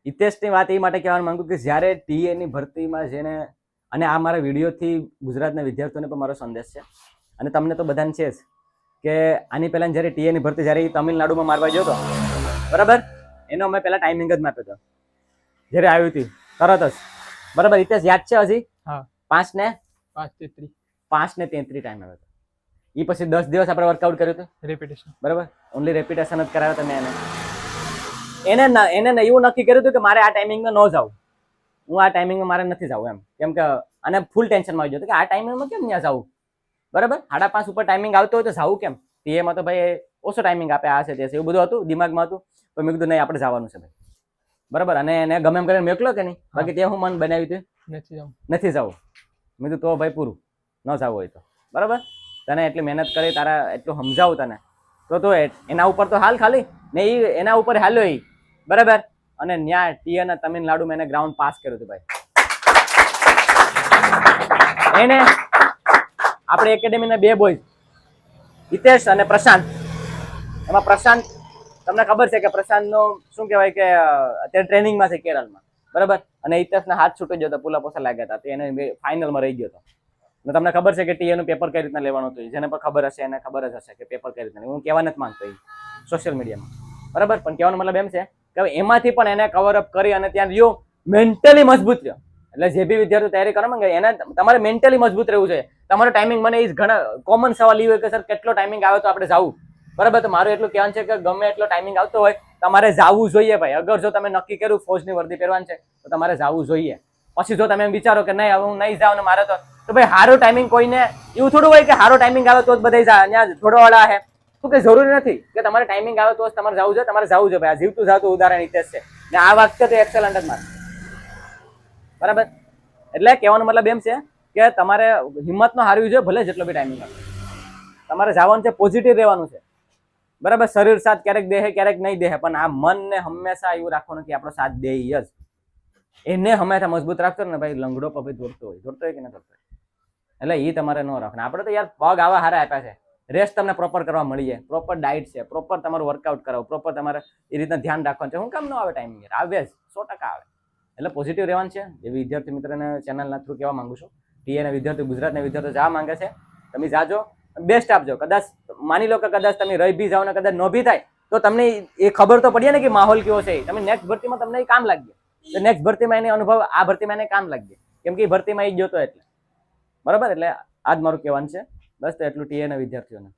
હિતેશની વાત એ માટે કહેવા માંગુ કે જ્યારે ટીએની ભરતીમાં જેને અને આ મારા વિડીયોથી ગુજરાતના વિદ્યાર્થીઓને પણ મારો સંદેશ છે અને તમને તો બધાને છે જ કે આની પહેલાં જ્યારે ટીએની ભરતી જ્યારે એ તમિલનાડુમાં મારવા ગયો હતો બરાબર, એનો અમે પહેલાં ટાઈમિંગ જ માપ્યો હતો જ્યારે આવ્યું હતું તરત જ બરાબર. હિતેશ યાદ છે હજી? હા, 5:33 ટાઈમ આવ્યો હતો. એ પછી 10 દિવસ આપણે વર્કઆઉટ કર્યું હતું રેપિટેશન બરાબર, ઓનલી રેપિટેશન જ કરાવ્યો તમે એને એવું નક્કી કર્યું હતું કે મારે આ ટાઈમિંગમાં ન જાઉં, હું આ ટાઈમિંગમાં મારે નથી જવું એમ, કેમ કે અને ફૂલ ટેન્શનમાં આવી ગયો કે આ ટાઈમિંગમાં કેમ ત્યાં જવું બરાબર. 5:30 ઉપર ટાઈમિંગ આવતો હોય તો જવું કેમ, ટીએમાં તો ભાઈ ઓછો ટાઈમિંગ આપે, આ છે તે છે એવું બધું હતું દિમાગમાં હતું. તો મેં કીધું નહીં આપણે જવાનું છે ભાઈ બરાબર. અને એને ગમે એમ કરીને મોકલો કે નહીં, બાકી ત્યાં હું મન બનાવ્યું હતું નથી જવું. મેં કીધું તો ભાઈ પૂરું ન જવું હોય તો બરાબર. તને એટલી મહેનત કરી, તારા એટલું સમજાવું તને તો એના ઉપર તો હાલ ખાલી ને એ એના ઉપર હાલ્યો એ બરાબર. અને ન્યા ટીએના તમિલનાડુમાં એને ગ્રાઉન્ડ પાસ કર્યું હતું ભાઈ. એને આપણે એકેડેમીના 2 બોય હિતેશ અને પ્રશાંત, એમાં પ્રશાંત તમને ખબર છે કે પ્રશાંતનો શું કહેવાય કે અત્યારે ટ્રેનિંગમાં છે કેરળમાં બરાબર. અને હિતેશના હાથ છૂટી ગયો હતો, પુલા પોસા લાગ્યા હતા, તો એને ફાઇનલમાં રહી ગયો હતો. ને તમને ખબર છે કે ટીએનું પેપર કઈ રીતના લેવાનું હતું, જેને પણ ખબર હશે એને ખબર જ હશે કે પેપર કઈ રીતના. હું કહેવા નથી માંગતો સોશિયલ મીડિયામાં બરાબર, પણ કહેવાનો મતલબ એમ છે કે એમાંથી પણ એને કવરઅપ કરી અને ત્યાં રહ્યો મેન્ટલી મજબૂત રહ્યો. એટલે જે બી વિદ્યાર્થીઓ તૈયારી કરવા માંગે એને તમારે મેન્ટલી મજબૂત રહેવું જોઈએ. તમારો ટાઈમિંગ, મને એ ઘણા કોમન સવાલ એ હોય કે સર કેટલો ટાઈમિંગ આવે તો આપણે જવું બરાબર. તો મારું એટલું કહેવાનું છે કે ગમે એટલો ટાઈમિંગ આવતો હોય તમારે જવું જોઈએ ભાઈ. અગર જો તમે નક્કી કર્યું ફૌજની વર્દી પહેરવાની છે તો તમારે જવું જોઈએ. પછી જો તમે એમ વિચારો કે નહીં હવે હું નહીં જાઉં ને મારે તો ભાઈ સારો ટાઈમિંગ કોઈને એવું થોડું હોય કે સારો ટાઈમિંગ આવે તો જ બધા ત્યાં થોડોવાળા હે, શું કે જરૂરી નથી કે તમારે ટાઈમિંગ આવે તો જ તમારે જવું જોઈએ. તમારે જવું જોઈએ ભાઈ. આ જીવતું જાતું ઉદાહરણ હિતેશ છે ને આ વાક્ય તો એક્સેલન્ટ જ મારે બરાબર. એટલે કહેવાનો મતલબ એમ છે કે તમારે હિંમત નો હારવી જોઈએ ભલે જેટલો બી ટાઈમિંગ આવે. તમારે જવાનું છે, પોઝિટિવ રહેવાનું છે બરાબર. શરીર સાથ ક્યારેક દેહે ક્યારેક નહીં દેહે, પણ આ મનને હંમેશા એવું રાખવાનું કે આપણો સાથ દે જ. એને હંમેશા મજબૂત રાખતો ને ભાઈ. લંગડો પગે દોડતો હોય કે ના દોડતો હોય, એટલે એ તમારે ન રાખવાનું. આપણે તો યાર પગ આવા હારા આપ્યા છે, રેસ્ટ તમને પ્રોપર કરવા મળી જાય, પ્રોપર ડાયટ છે, પ્રોપર તમારું વર્કઆઉટ કરાવો, પ્રોપર તમારે એ રીતના ધ્યાન રાખવાનું છે. હું કામ ન આવે ટાઈમિંગ યાર? આવે જ 100% આવે. એટલે પોઝિટિવ રહેવાનું છે. એ વિદ્યાર્થી મિત્રને ચેનલના થ્રુ કહેવા માંગુ છું. ટીએના વિદ્યાર્થી, ગુજરાતના વિદ્યાર્થીઓ જવા માંગે છે, તમે જાજો, બેસ્ટ આપજો. કદાચ માની લો કે કદાચ તમે રહી બી જાઓ ને કદાચ ન બી થાય તો તમને એ ખબર તો પડીએ ને કે માહોલ કેવો છે. તમે નેક્સ્ટ ભરતીમાં તમને એ કામ લાગી તો નેક્સ્ટ ભરતીમાં એને અનુભવ આ ભરતીમાં એને કામ લાગી, કેમ કે એ ભરતીમાં એ ગયો હતો એટલે બરાબર. એટલે આજ મારું કહેવાનું છે બસ. તો એટલું ટીએના વિદ્યાર્થીઓને